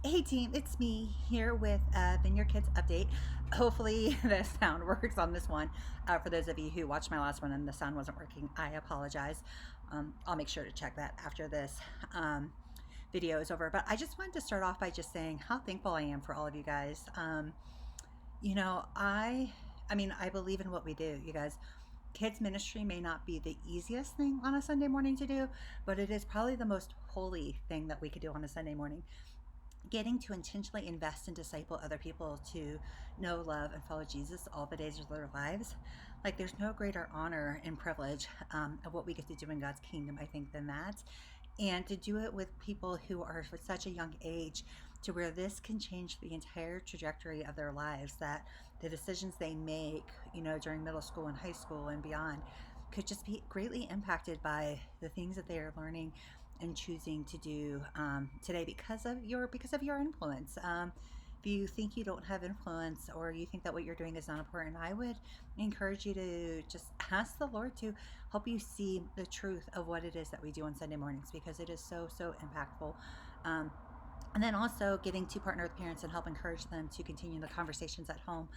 Hey team, it's me here with Vineyard Kids Update. Hopefully the sound works on this one. For those of you who watched my last one and the sound wasn't working, I apologize. I'll make sure to check that after this video is over. But I just wanted to start off by just saying how thankful I am for all of you guys. You know, I believe in what we do, you guys. Kids ministry may not be the easiest thing on a Sunday morning to do, but it is probably the most holy thing that we could do on a Sunday morning. Getting to intentionally invest and disciple other people to know, love, and follow Jesus all the days of their lives. Like, there's no greater honor and privilege of what we get to do in God's kingdom, I think, than that. And to do it with people who are at such a young age to where this can change the entire trajectory of their lives, that the decisions they make, during middle school and high school and beyond could just be greatly impacted by the things that they are learning and choosing to do today because of your influence. If you think you don't have influence, or you think that what you're doing is not important, I would encourage you to just ask the Lord to help you see the truth of what it is that we do on Sunday mornings, because it is so impactful. And then also getting to partner with parents and help encourage them to continue the conversations at home.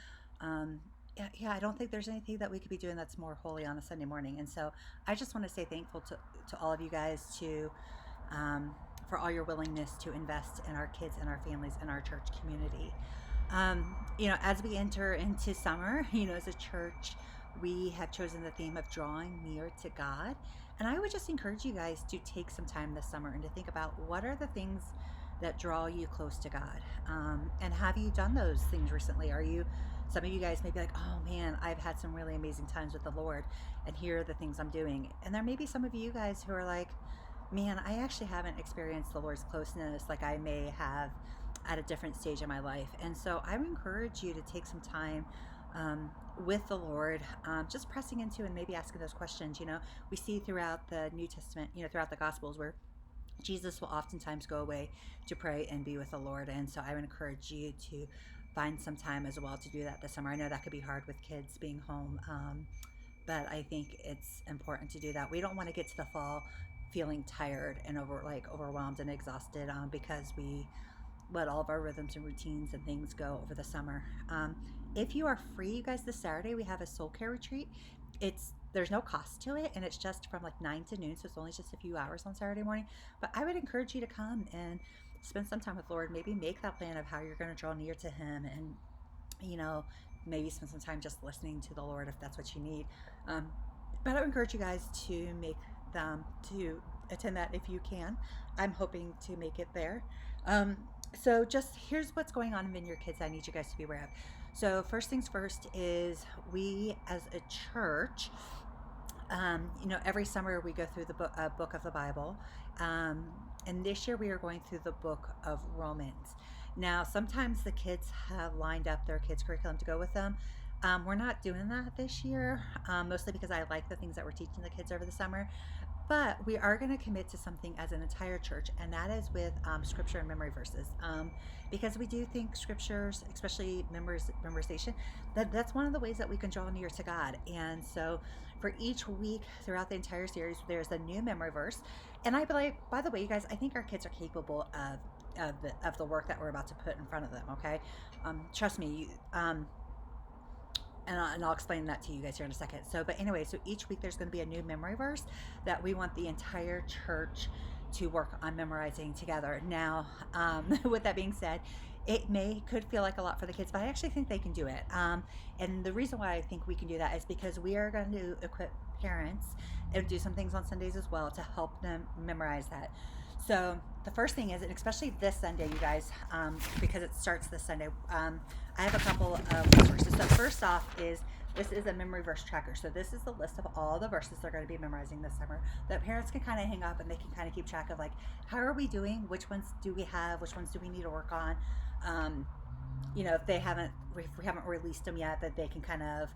Yeah, I don't think there's anything that we could be doing that's more holy on a Sunday morning. And so I just want to say thankful to all of you guys for all your willingness to invest in our kids and our families and our church community. As we enter into summer, as a church, we have chosen the theme of drawing near to God. And I would just encourage you guys to take some time this summer and to think about what are the things that draw you close to God. And have you done those things recently? Some of you guys may be like, oh man, I've had some really amazing times with the Lord, and here are the things I'm doing. And there may be some of you guys who are like, man, I actually haven't experienced the Lord's closeness like I may have at a different stage in my life. And so I would encourage you to take some time with the Lord, just pressing into and maybe asking those questions. We see throughout the New Testament, throughout the Gospels, where Jesus will oftentimes go away to pray and be with the Lord. And so I would encourage you to find some time as well to do that this summer. I know that could be hard with kids being home, but I think it's important to do that. We don't want to get to the fall feeling tired and overwhelmed and exhausted because we let all of our rhythms and routines and things go over the summer. If you are free, you guys, this Saturday we have a soul care retreat. There's no cost to it, and it's just from 9 to noon, so it's only just a few hours on Saturday morning. But I would encourage you to come and spend some time with the Lord. Maybe make that plan of how you're going to draw near to Him, and maybe spend some time just listening to the Lord if that's what you need. But I would encourage you guys to make them to attend that if you can. I'm hoping to make it there. So just here's what's going on in Vineyard Kids I need you guys to be aware of. So first things first is we as a church, every summer we go through the book of the Bible. And this year we are going through the book of Romans. Now, sometimes the kids have lined up their kids' curriculum to go with them. We're not doing that this year, mostly because I like the things that we're teaching the kids over the summer. But we are going to commit to something as an entire church, and that is with scripture and memory verses. Because we do think scriptures, especially memorization, that's one of the ways that we can draw near to God. And so for each week throughout the entire series, there's a new memory verse. And by the way, you guys, I think our kids are capable of the work that we're about to put in front of them, okay? Trust me. And I'll explain that to you guys here in a second. So each week there's going to be a new memory verse that we want the entire church to work on memorizing together. Now, with that being said, could feel like a lot for the kids, but I actually think they can do it. And the reason why I think we can do that is because we are going to equip parents and do some things on Sundays as well to help them memorize that. So the first thing is, and especially this Sunday, you guys, because it starts this Sunday, I have a couple of resources. So first off this is a memory verse tracker. So this is the list of all the verses they're going to be memorizing this summer that parents can kind of hang up, and they can kind of keep track of how are we doing? Which ones do we have? Which ones do we need to work on? If we haven't released them yet, that they can kind of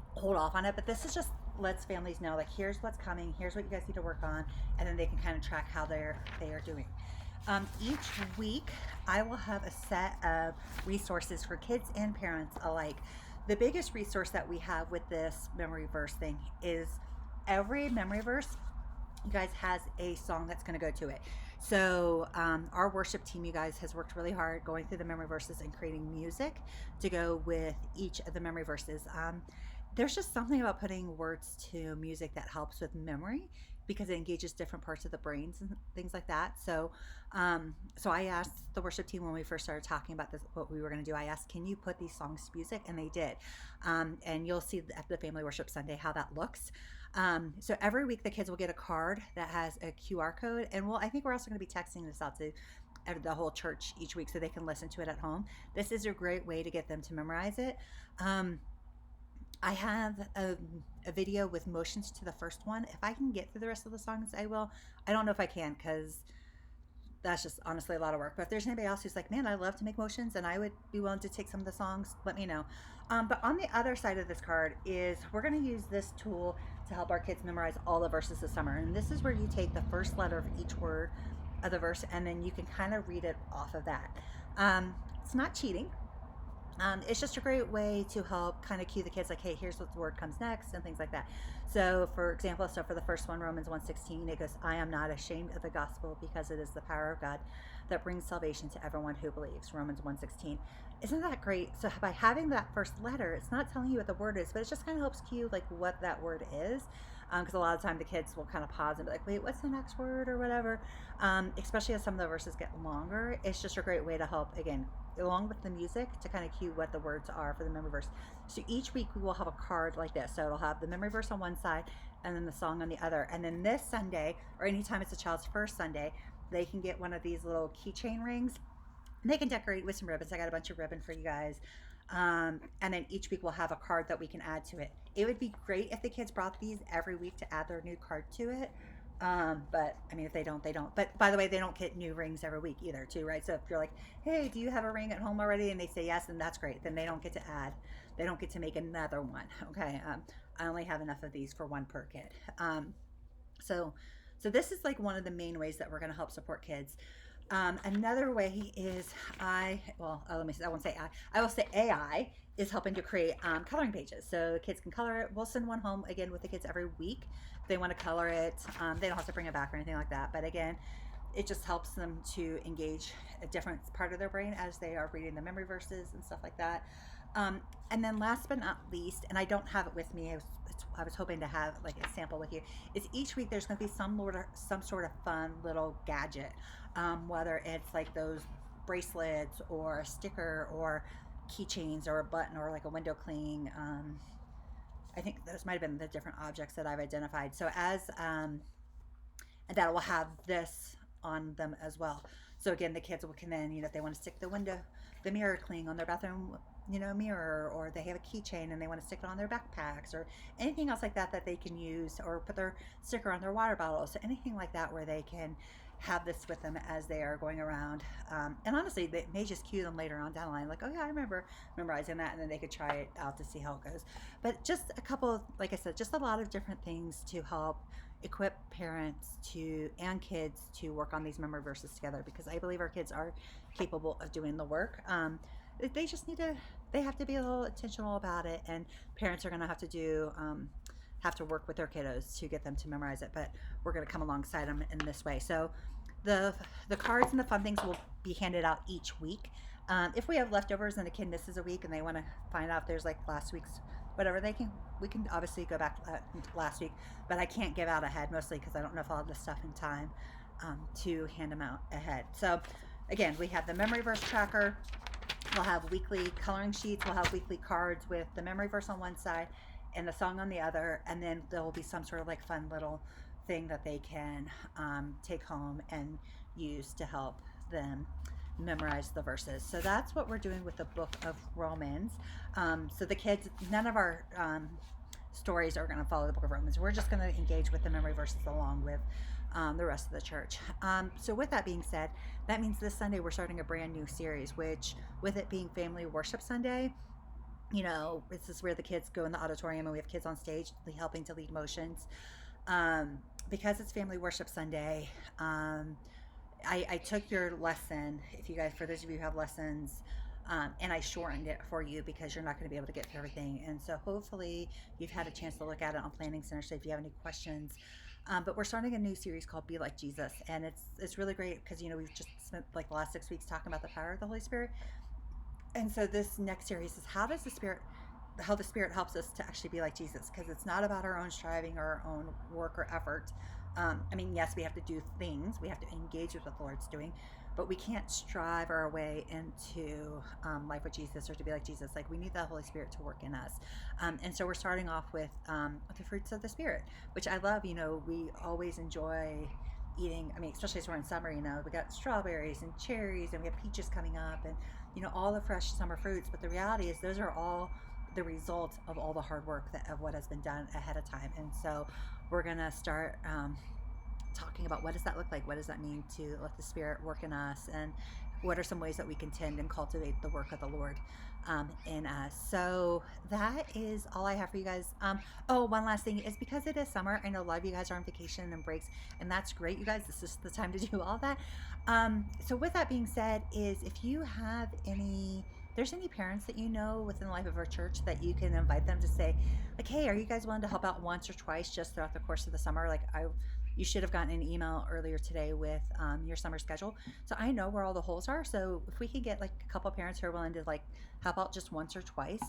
hold off on it. But this is just lets families know here's what's coming, here's what you guys need to work on, and then they can kind of track how they are doing. Each week I will have a set of resources for kids and parents alike. The biggest resource that we have with this memory verse thing is every memory verse, you guys, has a song that's going to go to it. So our worship team, you guys, has worked really hard going through the memory verses and creating music to go with each of the memory verses. There's just something about putting words to music that helps with memory because it engages different parts of the brains and things like that. So I asked the worship team when we first started talking about this, what we were going to do. I asked, "Can you put these songs to music?" And they did. And you'll see at the Family Worship Sunday how that looks. So every week the kids will get a card that has a QR code, and I think we're also going to be texting this out to the whole church each week so they can listen to it at home. This is a great way to get them to memorize it. I have a video with motions to the first one. If I can get through the rest of the songs, I will. I don't know if I can because that's just honestly a lot of work. But if there's anybody else who's like, man, I love to make motions and I would be willing to take some of the songs, let me know. But on the other side of this card is we're going to use this tool to help our kids memorize all the verses this summer. And this is where you take the first letter of each word of the verse and then you can kind of read it off of that. It's not cheating. It's just a great way to help kind of cue the kids like, hey, here's what the word comes next and things like that. So for example, for the first one, Romans 1:16, it goes, I am not ashamed of the gospel because it is the power of God that brings salvation to everyone who believes. Romans 1:16. Isn't that great? So by having that first letter, it's not telling you what the word is, but it just kind of helps cue like what that word is. Because a lot of time the kids will kind of pause and be like, wait, what's the next word or whatever. Especially as some of the verses get longer, it's just a great way to help, again, along with the music to kind of cue what the words are for the memory verse. So each week we will have a card like this. So it'll have the memory verse on one side and then the song on the other. And then this Sunday, or anytime it's a child's first Sunday, they can get one of these little keychain rings. And they can decorate with some ribbons. I got a bunch of ribbon for you guys. And then each week we'll have a card that we can add to it. It would be great if the kids brought these every week to add their new card to it. But I mean, if they don't, they don't. But by the way, they don't get new rings every week either, too, right? So if you're like, hey, do you have a ring at home already? And they say yes, then that's great. Then they don't get to add. They don't get to make another one. Okay. I only have enough of these for one per kid. So this is like one of the main ways that we're going to help support kids. Another way is let me say, I won't say I will say AI is helping to create coloring pages. So kids can color it. We'll send one home again with the kids every week. If they want to color it, they don't have to bring it back or anything like that. But again, it just helps them to engage a different part of their brain as they are reading the memory verses and stuff like that. And then last but not least, and I don't have it with me, I was hoping to have like a sample with you, is each week there's going to be some sort of fun little gadget, whether it's like those bracelets or a sticker or keychains or a button or like a window cling. I think those might have been the different objects that I've identified. So and that will have this on them as well. So again, the kids can then, if they want to stick the mirror cling on their bathroom, mirror, or they have a keychain and they want to stick it on their backpacks or anything else like that they can use, or put their sticker on their water bottle. So anything like that where they can have this with them as they are going around. And honestly, they may just cue them later on down the line, like, oh yeah, I remember memorizing that, and then they could try it out to see how it goes. But just a couple, like I said, just a lot of different things to help equip parents and kids to work on these memory verses together, because I believe our kids are capable of doing the work. They just they have to be a little intentional about it, and parents are going to have to work with their kiddos to get them to memorize it, but we're going to come alongside them in this way. So the cards and the fun things will be handed out each week. If we have leftovers and a kid misses a week and they want to find out if there's like last week's whatever, we can obviously go back last week, but I can't give out ahead, mostly because I don't know if I'll have the stuff in time to hand them out ahead. So again, we have the memory verse tracker. We'll have weekly coloring sheets. We'll have weekly cards with the memory verse on one side and the song on the other, and then there will be some sort of like fun little thing that they can take home and use to help them memorize the verses. So that's what we're doing with the book of Romans. So the kids, none of our stories are going to follow the book of Romans. We're just going to engage with the memory verses along with the rest of the church. So with that being said, that means this Sunday we're starting a brand new series, which, with it being Family Worship Sunday, this is where the kids go in the auditorium and we have kids on stage helping to lead motions. Because it's Family Worship Sunday, I took your lesson, for those of you who have lessons, and I shortened it for you because you're not going to be able to get through everything. And so hopefully you've had a chance to look at it on Planning Center. So if you have any questions, But we're starting a new series called Be Like Jesus, and it's really great because we've just spent like the last 6 weeks talking about the power of the Holy Spirit, and so this next series is how the Spirit helps us to actually be like Jesus, because it's not about our own striving or our own work or effort. I mean, yes, we have to do things, we have to engage with what the Lord's doing, but we can't strive our way into life with Jesus or to be like Jesus. Like, we need the Holy Spirit to work in us. And so we're starting off with the fruits of the Spirit, which I love. We always enjoy eating. I mean, especially as we're in summer, we got strawberries and cherries, and we have peaches coming up, and all the fresh summer fruits. But the reality is, those are all the result of all the hard work of what has been done ahead of time. And so we're gonna start talking about what does that look like, what does that mean to let the Spirit work in us, and what are some ways that we can tend and cultivate the work of the Lord in us. So that is all I have for you guys. Oh, one last thing is, because it is summer, I know a lot of you guys are on vacation and breaks, and that's great, you guys. This is the time to do all that. So with that being said, is if you have there's any parents that within the life of our church that you can invite them to say, like, hey, are you guys willing to help out once or twice just throughout the course of the summer? Like, you should have gotten an email earlier today with your summer schedule, so I know where all the holes are. So if we could get like a couple parents who are willing to like help out just once or twice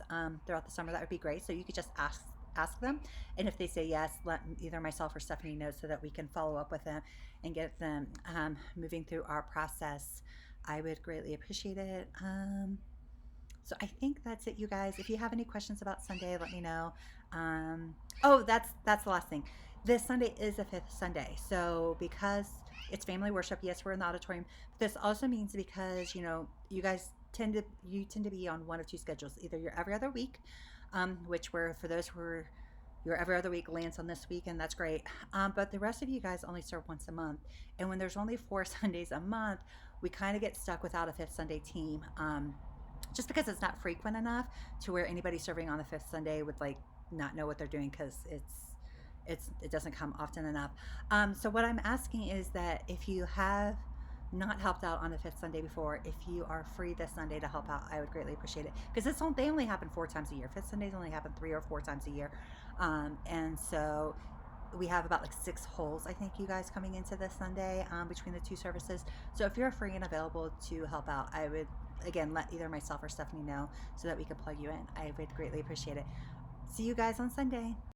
throughout the summer, that would be great. So you could just ask them, and if they say yes, let either myself or Stephanie know so that we can follow up with them and get them moving through our process. I would greatly appreciate it. So I think that's it, you guys. If you have any questions about Sunday, let me know. Oh, that's the last thing. This Sunday is the fifth Sunday, so because it's family worship, yes, we're in the auditorium. But this also means, because you guys tend to be on one of two schedules. Either you're every other week, which were for those who are your every other week lands on this week, and that's great. But the rest of you guys only serve once a month, and when there's only 4 Sundays a month, we kind of get stuck without a fifth Sunday team. Just because it's not frequent enough to where anybody serving on the fifth Sunday would like not know what they're doing, because it doesn't come often enough. So what I'm asking is that if you have not helped out on the fifth Sunday before, if you are free this Sunday to help out, I would greatly appreciate it, because they only happen 4 times a year. Fifth Sundays only happen 3 or 4 times a year, and so we have about like 6 holes, I think, you guys coming into this Sunday between the 2 services. So if you're free and available to help out, I would again let either myself or Stephanie know so that we can plug you in. I would greatly appreciate it. See you guys on Sunday.